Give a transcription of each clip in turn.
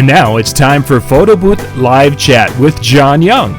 And now it's time for Photo Booth Live Chat with John Young.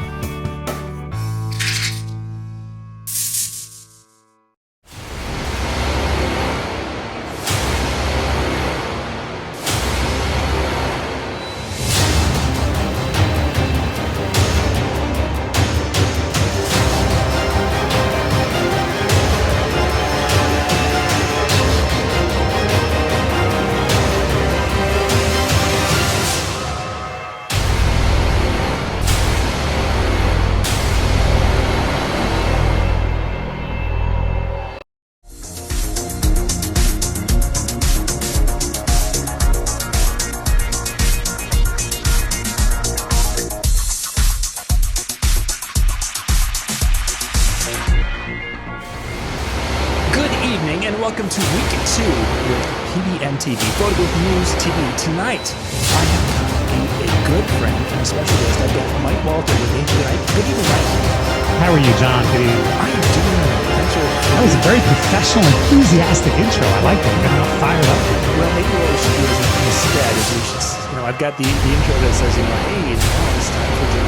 TV, Photo Booth News TV. Tonight, I have a good friend and a special guest. I've got Mike Walter with me tonight. Good evening, Mike. How are you, John? Good evening. I am doing well. Thanks for... That was a very professional, enthusiastic intro. I like that. You got me all fired up. Well, maybe what we should do is instead is we should, I've got the intro that says, hey, now it's time for John.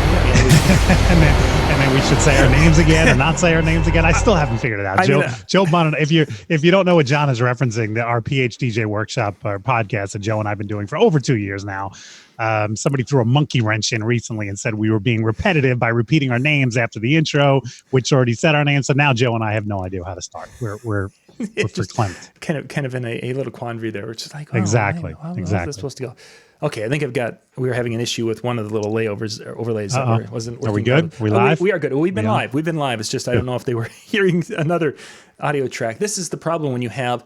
and then we should say our names again or not say our names again. I still haven't figured it out. Joe Monon, if you don't know what John is referencing, our PhDJ workshop or podcast that Joe and I've been doing for over 2 years now. Somebody threw a monkey wrench in recently and said we were being repetitive by repeating our names after the intro, which already said our names. So now Joe and I have no idea how to start. We're verklempt. Kind of in a little quandary there, which is like, exactly. How's this supposed to go? Okay, I think we were having an issue with one of the little overlays that wasn't working. Are we good? We live? We are good. We've been live. We've been live. It's just I don't know if they were hearing another audio track. This is the problem when you have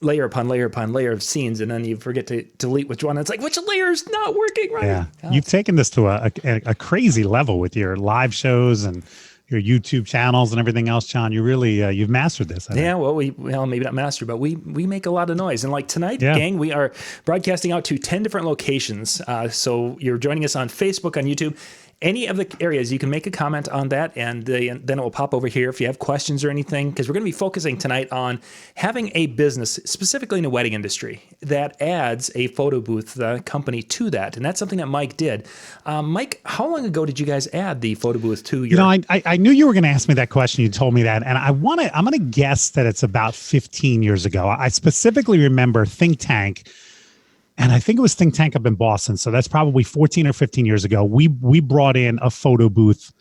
layer upon layer upon layer of scenes, and then you forget to delete which one. It's like, which layer is not working right? Yeah, you've taken this to a crazy level with your live shows and your YouTube channels and everything else, John. You really you've mastered this. I think. Yeah, well, maybe not mastered, but we make a lot of noise. And like tonight, gang, we are broadcasting out to 10 different locations. So you're joining us on Facebook, on YouTube. Any of the areas, you can make a comment on that, and then it will pop over here if you have questions or anything, because we're going to be focusing tonight on having a business, specifically in the wedding industry, that adds a photo booth company to that. And that's something that Mike did. Mike, how long ago did you guys add the photo booth to your... I knew you were going to ask me that question. You told me that, and I'm going to guess that it's about 15 years ago. I specifically remember Think Tank. And I think it was Think Tank up in Boston. So that's probably 14 or 15 years ago. We brought in a photo booth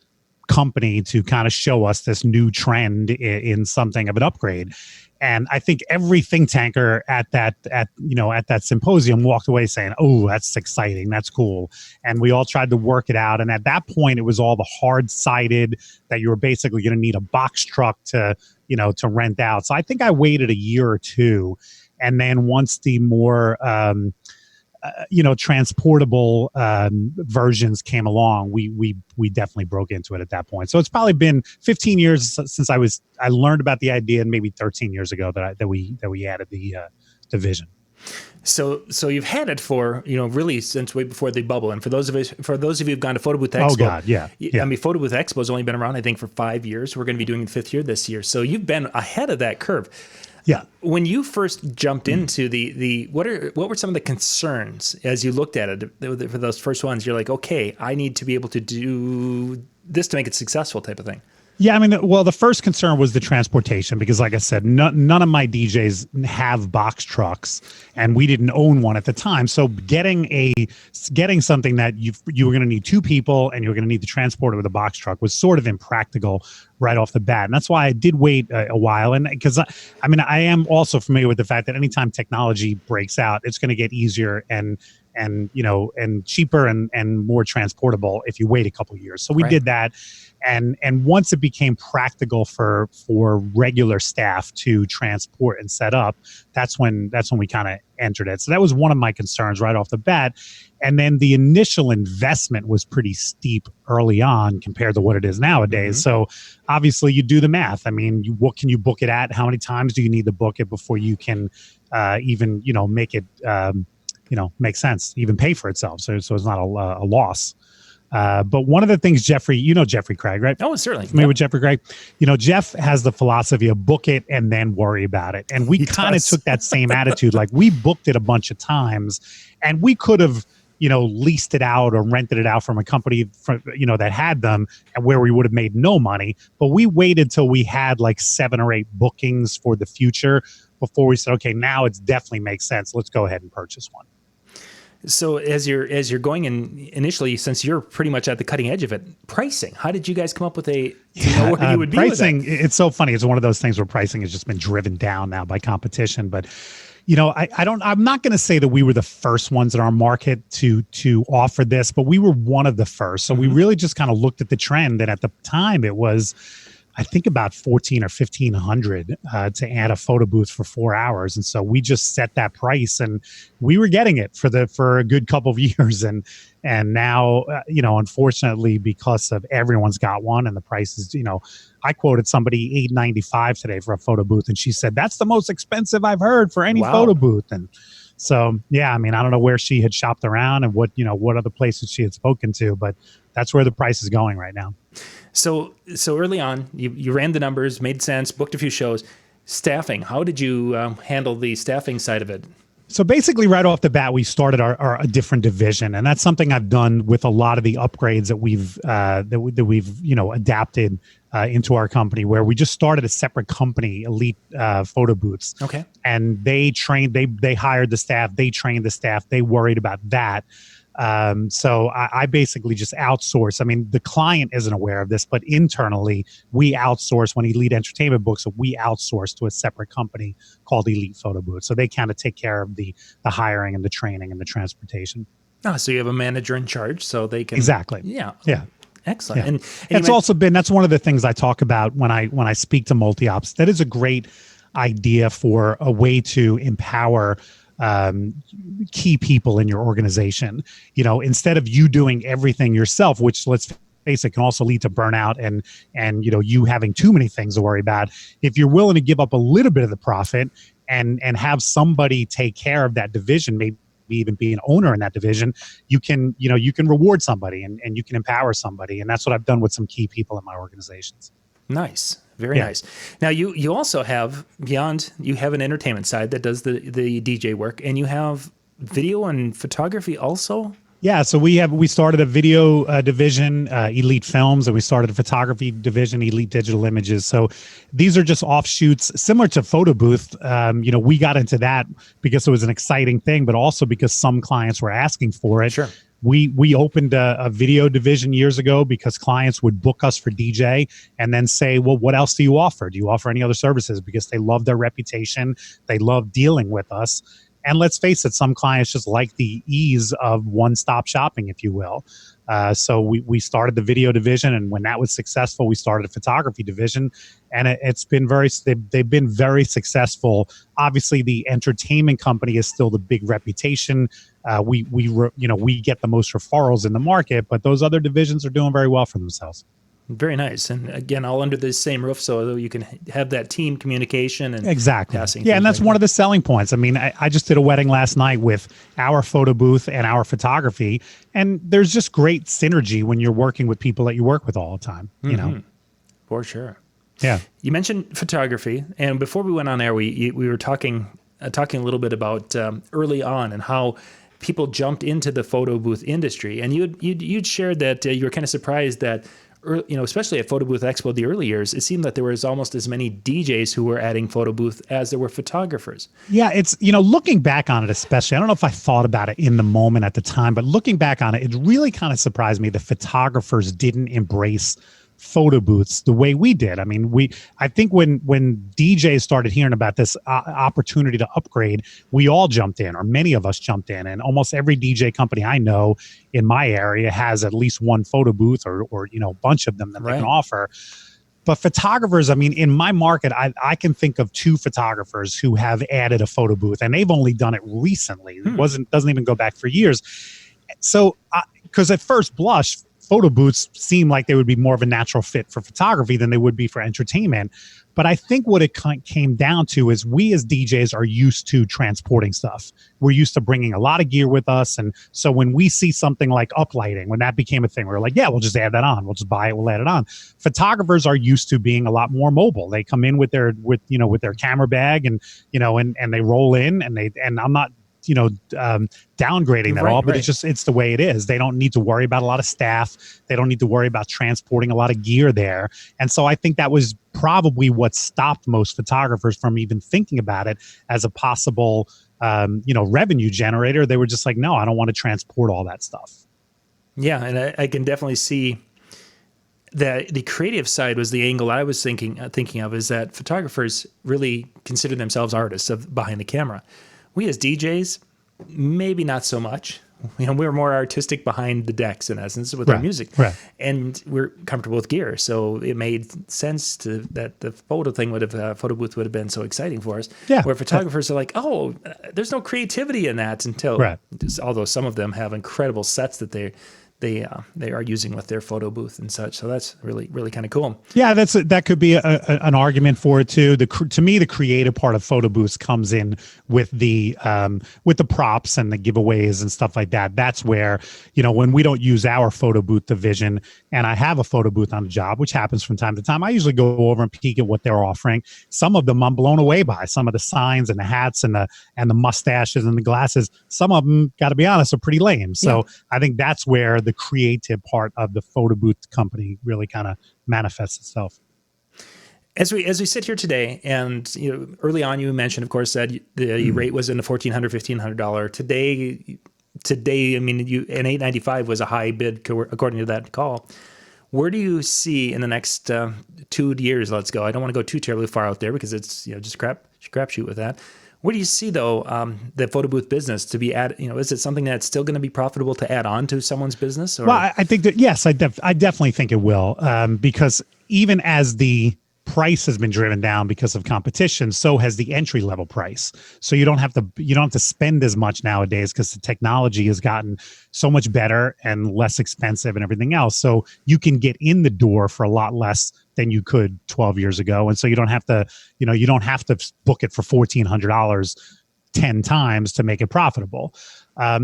company to kind of show us this new trend in something of an upgrade. And I think every think tanker at that symposium walked away saying, "Oh, that's exciting. That's cool." And we all tried to work it out. And at that point, it was all the hard-sided that you were basically going to need a box truck to rent out. So I think I waited a year or two. And then once the more, transportable versions came along, we definitely broke into it at that point. So it's probably been 15 years since I learned about the idea, and maybe 13 years ago that we added the division. So you've had it for really since way before the bubble. And for those of you who've gone to Photo Booth Expo, oh god, yeah. I mean, Photo Booth Expo has only been around I think for 5 years. We're going to be doing the 5th year this year. So you've been ahead of that curve. Yeah. When you first jumped into the what were some of the concerns as you looked at it for those first ones? You're like, okay, I need to be able to do this to make it successful, type of thing. Yeah, I mean, well, the first concern was the transportation because, like I said, none of my DJs have box trucks, and we didn't own one at the time. So getting something that you were going to need 2 people and you were going to need the transporter with a box truck was sort of impractical right off the bat. And that's why I did wait a while. And because I am also familiar with the fact that anytime technology breaks out, it's going to get easier and cheaper and more transportable if you wait a couple of years. So we did that. And once it became practical for regular staff to transport and set up, that's when we kind of entered it. So that was one of my concerns right off the bat. And then the initial investment was pretty steep early on compared to what it is nowadays. Mm-hmm. So obviously you do the math. I mean, what can you book it at? How many times do you need to book it before you can even make it make sense, even pay for itself? So it's not a loss. But one of the things Jeffrey Craig, right? Oh, certainly. Familiar with Jeffrey Craig? Jeff has the philosophy of book it and then worry about it. And we kind of took that same attitude. Like we booked it a bunch of times and we could have, leased it out or rented it out from a company that had them, and where we would have made no money. But we waited till we had like 7 or 8 bookings for the future before we said, okay, now it definitely makes sense. Let's go ahead and purchase one. So as you're going in initially, since you're pretty much at the cutting edge of it, pricing, how did you guys come up with where you would be pricing? With that? It's so funny. It's one of those things where pricing has just been driven down now by competition. But I'm not going to say that we were the first ones in our market to offer this, but we were one of the first. So we really just kind of looked at the trend, and at the time it was, I think, about 1,400 or 1,500 to add a photo booth for 4 hours. And so we just set that price, and we were getting it for a good couple of years. And now, unfortunately, because of everyone's got one and the prices, I quoted somebody $895 today for a photo booth, and she said, that's the most expensive I've heard for any photo booth. And so, yeah, I mean, I don't know where she had shopped around and what other places she had spoken to, but that's where the price is going right now. So early on, you ran the numbers, made sense, booked a few shows. Staffing, how did you handle the staffing side of it? So basically, right off the bat, we started a different division, and that's something I've done with a lot of the upgrades that we've adapted into our company, where we just started a separate company, Elite Photo Booths. Okay, and they hired the staff, they trained the staff, they worried about that. So I basically just outsource. I mean, the client isn't aware of this, but internally we outsource. When Elite Entertainment books, we outsource to a separate company called Elite Photo Booth. So they kind of take care of the hiring and the training and the transportation. Oh, so you have a manager in charge, so they can exactly. Yeah. Excellent. Yeah. And that's one of the things I talk about when I speak to multi-ops. That is a great idea for a way to empower key people in your organization. Instead of you doing everything yourself, which, let's face it, can also lead to burnout and you having too many things to worry about. If you're willing to give up a little bit of the profit and have somebody take care of that division, maybe even be an owner in that division, you can reward somebody and you can empower somebody. And that's what I've done with some key people in my organizations. Nice. Very nice. Now you also have, you have an entertainment side that does the DJ work, and you have video and photography also? Yeah, so we started a video division, Elite Films, and we started a photography division, Elite Digital Images. So these are just offshoots similar to Photo Booth. We got into that because it was an exciting thing, but also because some clients were asking for it. Sure. We opened a video division years ago because clients would book us for DJ and then say, well, what else do you offer? Do you offer any other services? Because they love their reputation. They love dealing with us. And let's face it, some clients just like the ease of one-stop shopping, if you will. So we started the video division, and when that was successful, we started a photography division, and they've been very successful. Obviously, the entertainment company is still the big reputation. We get the most referrals in the market, but those other divisions are doing very well for themselves. Very nice. And again, all under the same roof, so you can have that team communication and exactly. Passing. Yeah, and that's one of the selling points. I mean, I just did a wedding last night with our photo booth and our photography, and there's just great synergy when you're working with people that you work with all the time. For sure. Yeah. You mentioned photography, and before we went on air, we were talking a little bit about early on and how people jumped into the photo booth industry, and you'd shared that you were kind of surprised that, especially at Photo Booth Expo, the early years, it seemed that there was almost as many DJs who were adding photo booth as there were photographers. Yeah, it's, looking back on it, especially, I don't know if I thought about it in the moment at the time, but looking back on it, it really kind of surprised me that photographers didn't embrace photo booths the way we did. I mean, I think when DJs started hearing about this opportunity to upgrade, we all jumped in, or many of us jumped in, and almost every DJ company I know in my area has at least one photo booth or a bunch of them that they can offer. But photographers, I mean, in my market, I can think of 2 photographers who have added a photo booth, and they've only done it recently. It doesn't even go back for years. So, because at first blush, photo booths seem like they would be more of a natural fit for photography than they would be for entertainment. But I think what it came down to is we as DJs are used to transporting stuff. We're used to bringing a lot of gear with us. And so when we see something like uplighting, when that became a thing, we're like, yeah, we'll just add that on. We'll just buy it. We'll add it on. Photographers are used to being a lot more mobile. They come in with their camera bag and they roll in and I'm not downgrading that Right, all, but right. it's the way it is. They don't need to worry about a lot of staff. They don't need to worry about transporting a lot of gear there. And so I think that was probably what stopped most photographers from even thinking about it as a possible, revenue generator. They were just like, no, I don't want to transport all that stuff. Yeah, and I can definitely see that the creative side was the angle I was thinking of, is that photographers really consider themselves artists behind the camera. We as DJs, maybe not so much. We're more artistic behind the decks in essence with our music, right. And we're comfortable with gear. So it made sense that the photo booth would have been so exciting for us. Yeah. Where photographers are like, oh, there's no creativity in that until, although some of them have incredible sets that they are using with their photo booth and such. So that's really, really kind of cool. Yeah, that could be an argument for it too. To me, the creative part of photo booths comes in with the props and the giveaways and stuff like that. That's where, when we don't use our photo booth division, and I have a photo booth on a job, which happens from time to time, I usually go over and peek at what they're offering. Some of them I'm blown away by. Some of the signs and the hats and the mustaches and the glasses. Some of them, got to be honest, are pretty lame. So I think that's where the creative part of the photo booth company really kind of manifests itself. As we sit here today, and early on you mentioned, of course, that the rate was in the $1,400, $1,500. Today, I mean, an $895 was a high bid according to that call. Where do you see in the next 2 years? Let's go. I don't want to go too terribly far out there because it's just crapshoot with that. Where do you see, though, the photo booth business to be is it something that's still going to be profitable to add on to someone's business? Or? Well, I think that, yes, I definitely think it will, because even as the price has been driven down because of competition, so has the entry level price. So you don't have to spend as much nowadays because the technology has gotten so much better and less expensive and everything else. So you can get in the door for a lot less than you could 12 years ago. And so you don't have to book it for $1,400 10 times to make it profitable.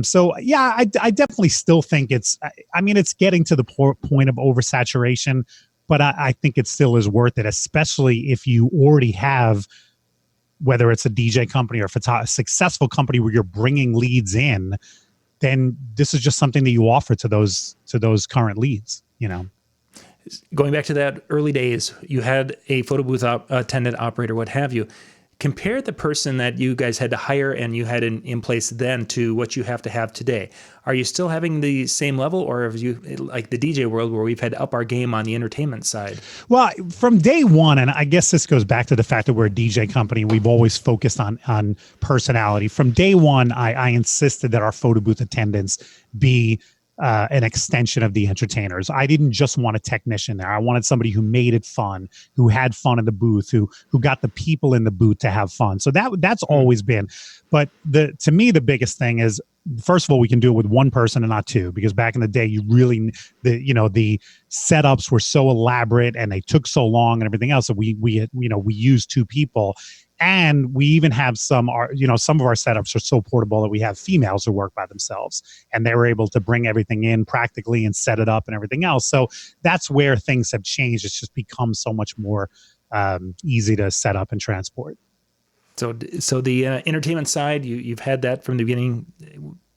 So yeah, I definitely still think it's getting to the point of oversaturation, but I think it still is worth it, especially if you already have, whether it's a DJ company or a successful company where you're bringing leads in, then this is just something that you offer to those current leads, Going back to that early days, you had a photo booth attendant operator, what have you. Compare the person that you guys had to hire and you had in place then to what you have to have today. Are you still having the same level, or have you, like the DJ world, where we've had to up our game on the entertainment side? Well, from day one, and I guess this goes back to the fact that we're a DJ company, we've always focused on personality. From day one, I insisted that our photo booth attendants be an extension of the entertainers. I didn't just want a technician there. I wanted somebody who made it fun, who had fun in the booth, who got the people in the booth to have fun. So that's always been. But to me, the biggest thing is, first of all, we can do it with one person and not two, because back in the day, the setups were so elaborate and they took so long and everything else. So we used two people. And we even have some of our setups are so portable that we have females who work by themselves, and they were able to bring everything in practically and set it up and everything else. So that's where things have changed. It's just become so much more easy to set up and transport. So the entertainment side, you've had that from the beginning.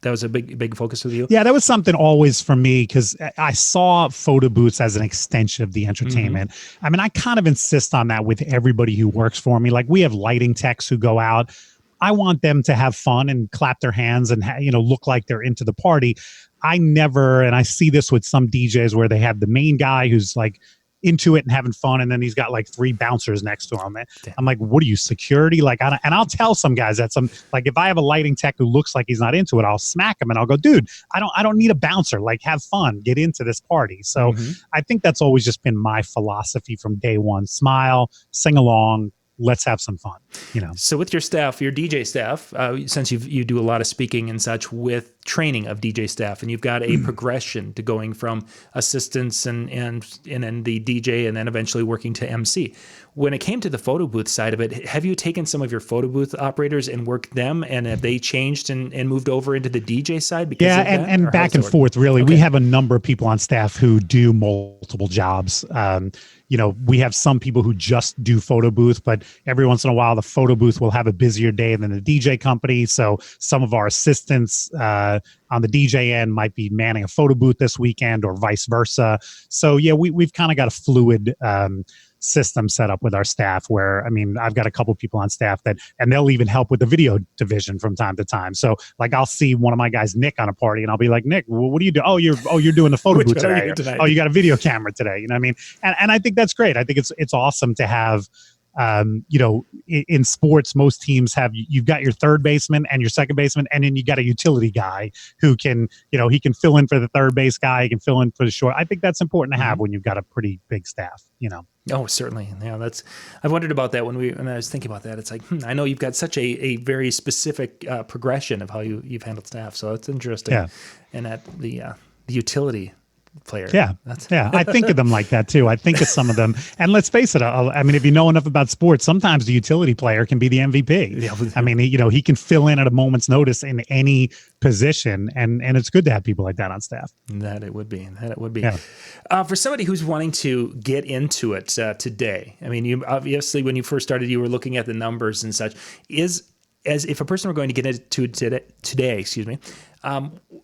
That was a big focus with you? Yeah, that was something always for me, because I saw photo booths as an extension of the entertainment. Mm-hmm. I mean, I kind of insist on that with everybody who works for me. Like, we have lighting techs who go out. I want them to have fun and clap their hands and look like they're into the party. And I see this with some DJs where they have the main guy who's like into it and having fun, and then he's got like 3 bouncers next to him. I'm like, what are you, security? Like, and I'll tell some guys that if I have a lighting tech who looks like he's not into it, I'll smack him and I'll go, dude, I don't need a bouncer. Like, have fun, get into this party. So I think that's always just been my philosophy from day one. Smile, sing along, let's have some fun. So with your staff, your DJ staff, since you do a lot of speaking and such with training of DJ staff, and you've got a progression to going from assistants and then the DJ and then eventually working to MC. When it came to the photo booth side of it, have you taken some of your photo booth operators and worked them, and have they changed and moved over into the DJ side? Because and back and forth, really. Okay. We have a number of people on staff who do multiple jobs. we have some people who just do photo booth, but every once in a while the photo booth will have a busier day than the DJ company. So some of our assistants on the DJ end might be manning a photo booth this weekend or vice versa. So yeah, we've kind of got a fluid system set up with our staff where, I've got a couple people on staff and they'll even help with the video division from time to time. So like I'll see one of my guys, Nick, on a party and I'll be like, Nick, what do you do? Oh, you're doing the photo booth today. Oh, you got a video camera today. You know what I mean? And I think that's great. I think it's awesome to have, in sports, most teams you've got your third baseman and your second baseman, and then you got a utility guy who can, he can fill in for the third base guy, he can fill in for the short. I think that's important to have when you've got a pretty big staff, Oh, certainly. Yeah, I've wondered about that when I was thinking about that. It's like, I know you've got such a very specific progression of how you've handled staff. So it's interesting. Yeah. And at the utility player. Yeah. I think of them like that too. I think of some of them. And let's face it, if you know enough about sports, sometimes the utility player can be the MVP. Yeah. He can fill in at a moment's notice in any position. And it's good to have people like that on staff. That it would be. Yeah. For somebody who's wanting to get into it today, you obviously, when you first started, you were looking at the numbers and such. As if a person were going to get into today,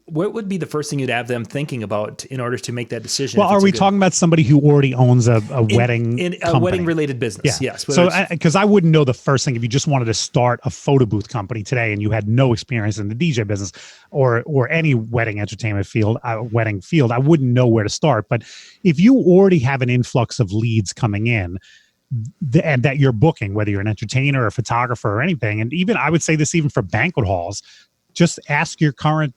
what would be the first thing you'd have them thinking about in order to make that decision? Well, are we talking about somebody who already owns a wedding in a wedding related business? Yeah. Yes. So, because I wouldn't know the first thing if you just wanted to start a photo booth company today and you had no experience in the DJ business or any wedding entertainment field, I wouldn't know where to start. But if you already have an influx of leads coming in, and that you're booking, whether you're an entertainer or a photographer or anything, and even I would say this even for banquet halls, just ask your current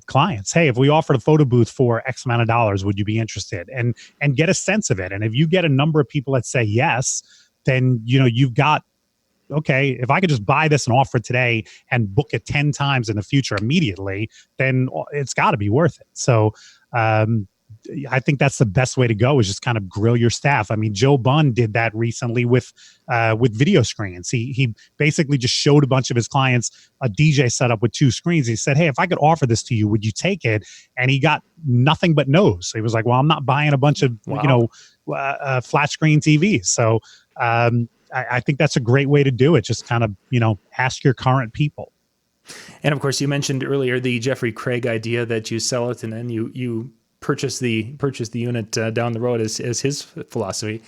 clients, hey, if we offered a photo booth for X amount of dollars, would you be interested? And get a sense of it. And if you get a number of people that say yes, then you've got, okay, if I could just buy this and offer it today and book it 10 times in the future immediately, then it's got to be worth it. So I think that's the best way to go, is just kind of grill your staff. Joe Bunn did that recently with video screens. He basically just showed a bunch of his clients a DJ setup with 2 screens. He said, hey, if I could offer this to you, would you take it? And he got nothing but no's. So he was like, well, I'm not buying a bunch of, flat screen TVs. So I think that's a great way to do it. Just kind of, ask your current people. And of course, you mentioned earlier the Jeffrey Craig idea that you sell it and then you purchase the unit down the road as his philosophy.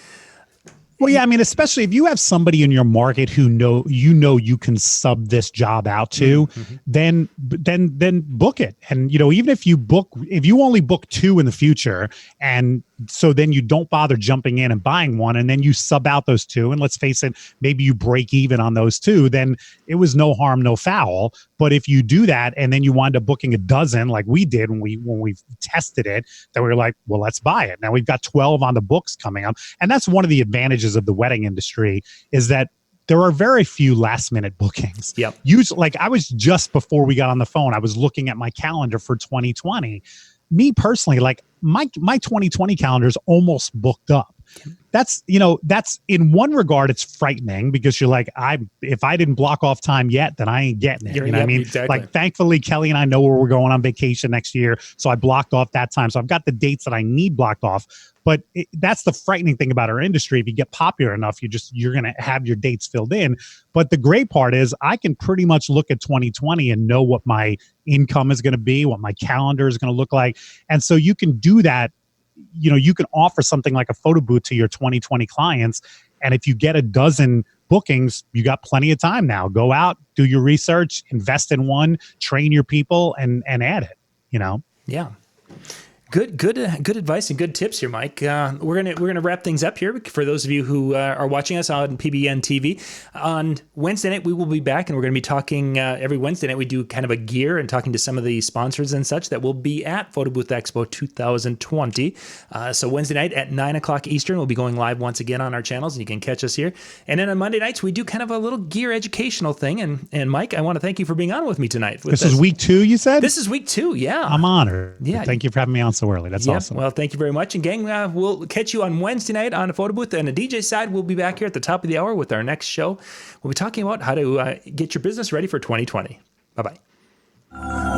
Well, yeah, especially if you have somebody in your market who you can sub this job out to, then book it. And even if you only book 2 in the future, and so then you don't bother jumping in and buying one, and then you sub out those 2, and let's face it, maybe you break even on those 2, then it was no harm, no foul. But if you do that and then you wind up booking a dozen, like we did when we tested it, then we were like, well, let's buy it. Now we've got 12 on the books coming up, and that's one of the advantages of the wedding industry, is that there are very few last minute bookings. Yep. Usually, like I was just before we got on the phone, I was looking at my calendar for 2020. Me personally, like my 2020 calendar is almost booked up. That's in one regard, it's frightening because you're like, if I didn't block off time yet, then I ain't getting it. Exactly. Like, thankfully, Kelly and I know where we're going on vacation next year. So I blocked off that time. So I've got the dates that I need blocked off. But that's the frightening thing about our industry. If you get popular enough, you're going to have your dates filled in. But the great part is I can pretty much look at 2020 and know what my income is going to be, what my calendar is going to look like. And so you can do that. You can offer something like a photo booth to your 2020 clients. And if you get a dozen bookings, you got plenty of time now. Go out, do your research, invest in one, train your people, and add it, Yeah. Good advice and good tips here, Mike. We're gonna wrap things up here for those of you who are watching us on PBN TV. On Wednesday night, we will be back, and we're going to be talking every Wednesday night. We do kind of a gear and talking to some of the sponsors and such that will be at Photo Booth Expo 2020. So Wednesday night at 9:00 Eastern, we'll be going live once again on our channels, and you can catch us here. And then on Monday nights, we do kind of a little gear educational thing. And Mike, I want to thank you for being on with me tonight. This is week 2, you said? This is week 2. Yeah, I'm honored. Yeah, thank you for having me on so early. That's awesome. Well, thank you very much. And gang, we'll catch you on Wednesday night on the photo booth. And the DJ side, we'll be back here at the top of the hour with our next show. We'll be talking about how to get your business ready for 2020. Bye-bye.